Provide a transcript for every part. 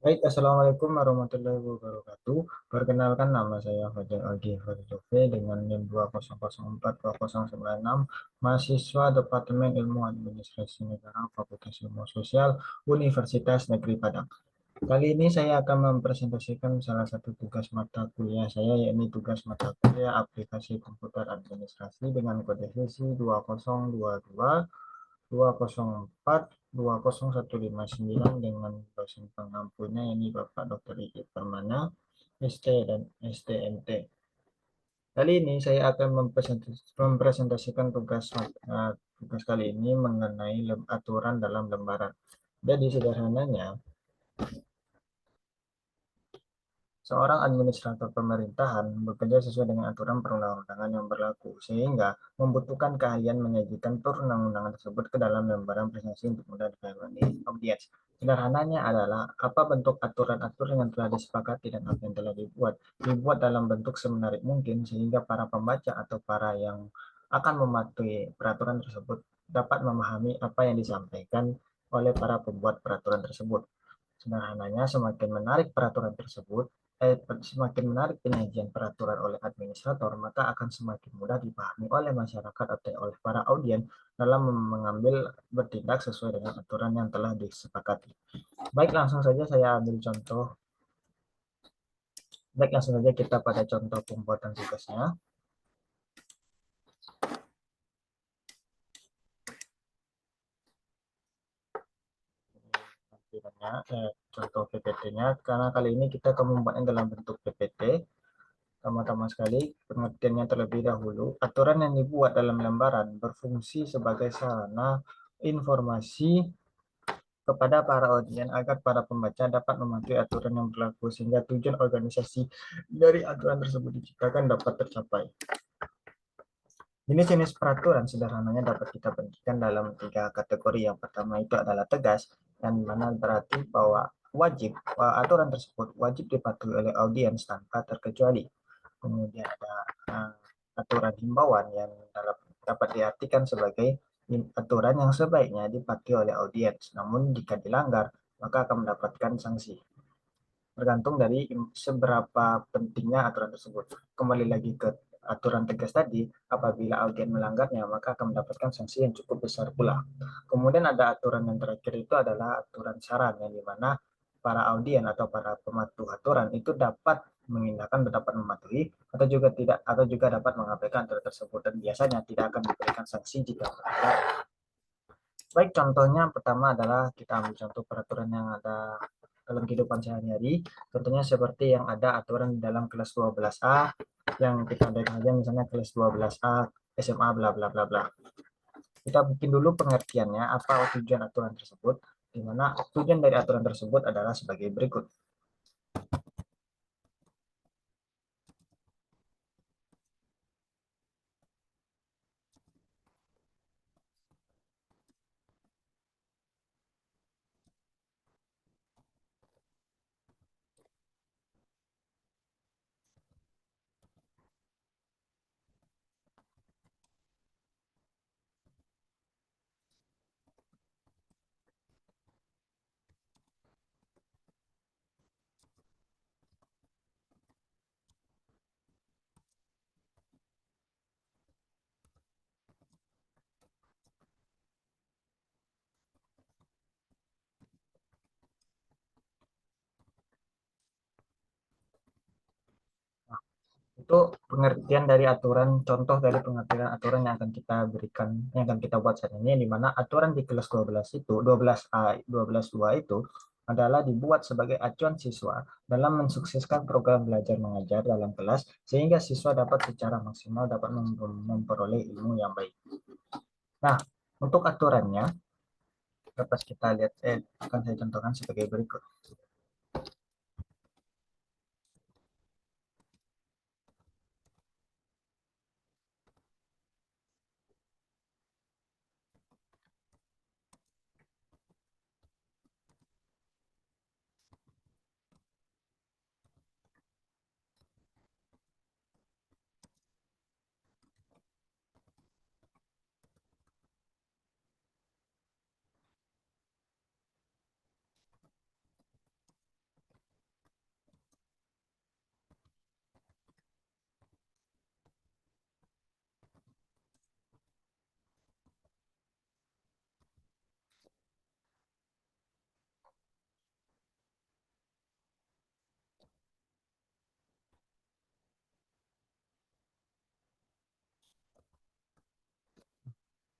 Baik, Assalamualaikum warahmatullahi wabarakatuh. Perkenalkan nama saya Fajar Aldi Faridove dengan NIM 200420096, mahasiswa Departemen Ilmu Administrasi Negara Fakultas Ilmu Sosial Universitas Negeri Padang. Kali ini saya akan mempresentasikan salah satu tugas mata kuliah saya, yakni tugas mata kuliah aplikasi komputer administrasi dengan kode sesi 2022 204 20159 dengan dosen pengampunya ini Bapak Dr. Iki Permana, ST dan STMT. Kali ini saya akan mempresentasikan tugas kali ini mengenai aturan dalam lembaran. Jadi sederhananya, seorang administrator pemerintahan bekerja sesuai dengan aturan perundang-undangan yang berlaku, sehingga membutuhkan keahlian menyajikan perundang-undangan tersebut ke dalam lembaran presentasi untuk mudah dipahami audiens. Sederhananya adalah apa bentuk aturan-aturan yang telah disepakati dan apa yang telah dibuat dalam bentuk semenarik mungkin sehingga para pembaca atau para yang akan mematuhi peraturan tersebut dapat memahami apa yang disampaikan oleh para pembuat peraturan tersebut. Sederhananya, semakin menarik peraturan tersebut, semakin menarik penyajian peraturan oleh administrator, maka akan semakin mudah dipahami oleh masyarakat atau oleh para audien dalam mengambil bertindak sesuai dengan aturan yang telah disepakati. Baik, langsung saja saya ambil contoh. Baik, langsung saja kita pada contoh pembuatan tugasnya. Contoh PPT-nya, karena kali ini kita akan membuatnya dalam bentuk PPT. Pertama-tama sekali, pengertiannya terlebih dahulu, aturan yang dibuat dalam lembaran berfungsi sebagai sarana informasi kepada para audien agar para pembaca dapat mematuhi aturan yang berlaku sehingga tujuan organisasi dari aturan tersebut diciptakan dapat tercapai. Jenis-jenis peraturan sederhananya dapat kita bagikan dalam tiga kategori. Yang pertama itu adalah tegas, yang mana berarti bahwa aturan tersebut wajib dipatuhi oleh audiens tanpa terkecuali. Kemudian ada aturan himbauan yang dapat diartikan sebagai aturan yang sebaiknya dipatuhi oleh audiens. Namun jika dilanggar, maka akan mendapatkan sanksi. Tergantung dari seberapa pentingnya aturan tersebut. Kembali lagi ke aturan tegas tadi, apabila audien melanggarnya, maka akan mendapatkan sanksi yang cukup besar pula. Kemudian ada aturan yang terakhir itu adalah aturan saran, yang dimana para audien atau para pematuh aturan itu dapat mengindahkan, dapat mematuhi, atau juga tidak, atau juga dapat mengabaikan aturan tersebut, dan biasanya tidak akan diberikan sanksi jika melanggar. Baik, contohnya pertama adalah kita ambil contoh peraturan yang ada dalam kehidupan sehari-hari. Contohnya seperti yang ada aturan di dalam kelas 12A, yang kita ambil aja misalnya kelas 12A SMA bla bla bla bla. Kita bikin dulu pengertiannya, apa tujuan aturan tersebut, di mana tujuan dari aturan tersebut adalah sebagai berikut. Itu pengertian dari aturan, contoh dari pengertian aturan yang akan kita berikan, yang akan kita buat saat ini, di mana aturan di kelas 12 itu, 12A, 12.2 itu adalah dibuat sebagai acuan siswa dalam mensukseskan program belajar mengajar dalam kelas, sehingga siswa dapat secara maksimal dapat memperoleh ilmu yang baik. Nah, untuk aturannya, dapat kita lihat, akan saya contohkan sebagai berikut.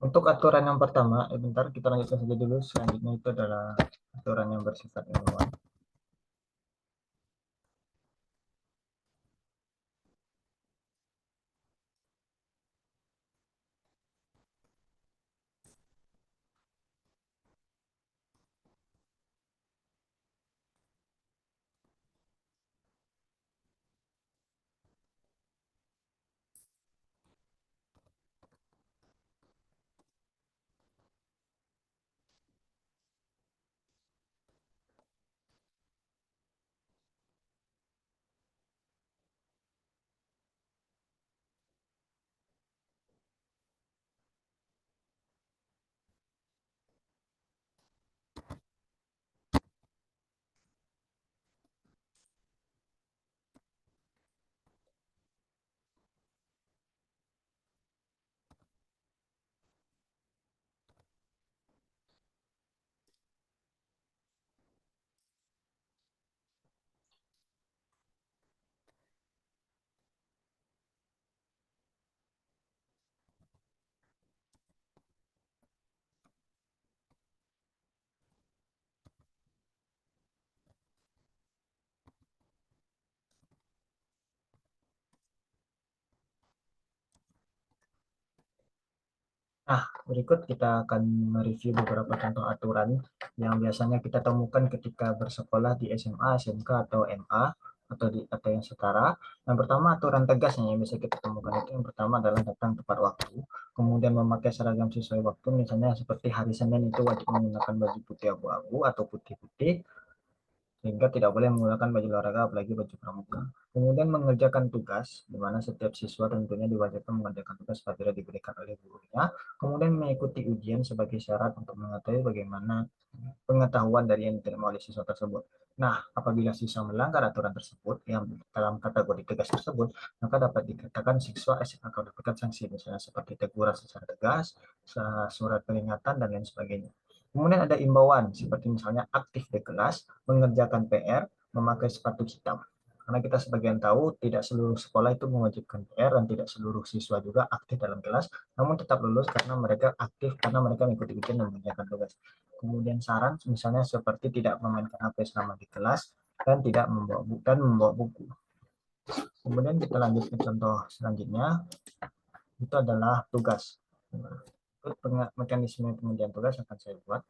Untuk aturan yang pertama, bentar kita lanjutkan saja dulu. Selanjutnya itu adalah aturan yang bersifat ilmuwan. Nah, berikut kita akan mereview beberapa contoh aturan yang biasanya kita temukan ketika bersekolah di SMA, SMK, atau MA, atau yang setara. Yang pertama, aturan tegas yang bisa kita temukan itu yang pertama adalah datang tepat waktu, kemudian memakai seragam sesuai waktu, misalnya seperti hari Senin itu wajib menggunakan baju putih abu-abu atau putih-putih, sehingga tidak boleh menggunakan baju olahraga apalagi baju pramuka. Kemudian mengerjakan tugas, di mana setiap siswa tentunya diwajibkan mengerjakan tugas apabila diberikan oleh gurunya. Kemudian mengikuti ujian sebagai syarat untuk mengetahui bagaimana pengetahuan dari yang diterima oleh siswa tersebut. Nah, apabila siswa melanggar aturan tersebut yang dalam kategori tegas tersebut, maka dapat dikatakan siswa akan mendapatkan sanksi, misalnya seperti teguran secara tegas, surat peringatan, dan lain sebagainya. Kemudian ada imbauan, seperti misalnya aktif di kelas, mengerjakan PR, memakai sepatu hitam. Karena kita sebagian tahu tidak seluruh sekolah itu mewajibkan PR dan tidak seluruh siswa juga aktif dalam kelas, namun tetap lulus karena mereka aktif karena mereka mengikuti ujian dan mengerjakan tugas. Kemudian saran misalnya seperti tidak memainkan HP selama di kelas dan tidak membawa buku. Kemudian kita lanjut ke contoh selanjutnya, itu adalah tugas. Mekanisme pengerjaan tugas akan saya buat.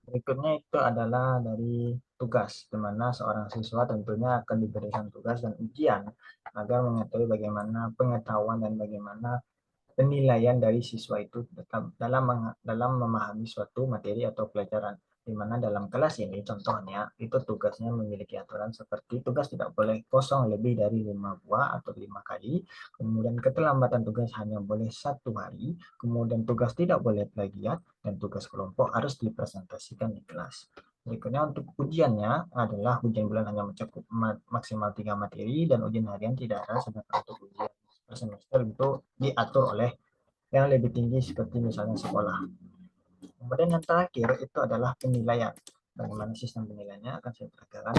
Berikutnya itu adalah dari tugas, di mana seorang siswa tentunya akan diberikan tugas dan ujian agar mengetahui bagaimana pengetahuan dan bagaimana penilaian dari siswa itu dalam memahami suatu materi atau pelajaran, di mana dalam kelas ini contohnya itu tugasnya memiliki aturan seperti tugas tidak boleh kosong lebih dari 5 buah atau 5 kali, kemudian keterlambatan tugas hanya boleh 1 hari, kemudian tugas tidak boleh plagiat, dan tugas kelompok harus dipresentasikan di kelas. Berikutnya untuk ujiannya adalah ujian bulan hanya mencakup maksimal 3 materi dan ujian harian tidak ada, sedangkan untuk ujian per semester itu diatur oleh yang lebih tinggi seperti misalnya sekolah. Kemudian yang terakhir itu adalah penilaian. Bagaimana sistem penilaiannya akan saya terangkan.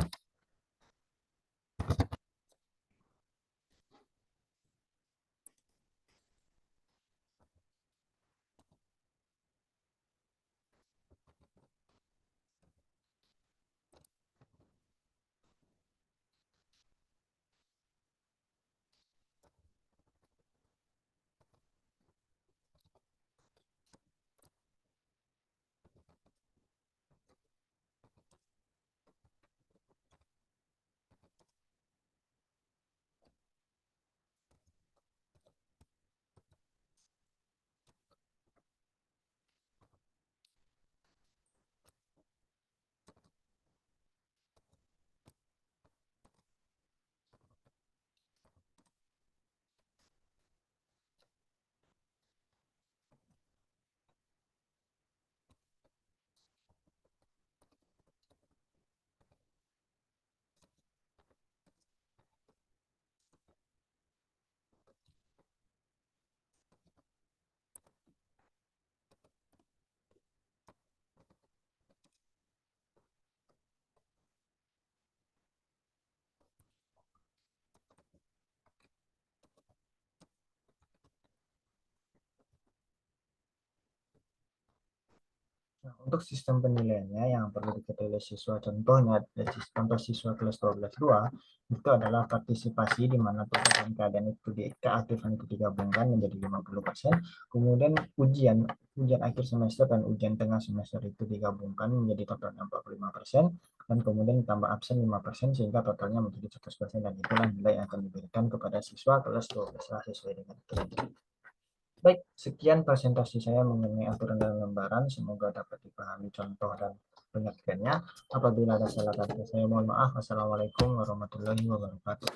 Nah, untuk sistem penilaiannya yang perlu diketahui oleh siswa, contohnya contoh siswa kelas 12-2 itu adalah partisipasi di mana tugas dan keadaan itu keaktifan itu digabungkan menjadi 50%. Kemudian ujian akhir semester dan ujian tengah semester itu digabungkan menjadi totalnya 45%, dan kemudian ditambah absen 5% sehingga totalnya menjadi 100%, dan itulah nilai yang akan diberikan kepada siswa kelas 12 sesuai dengan itu. Baik, sekian presentasi saya mengenai aturan dalam lembaran. Semoga dapat dipahami contoh dan pengertiannya. Apabila ada salah kata, saya mohon maaf. Wassalamualaikum warahmatullahi wabarakatuh.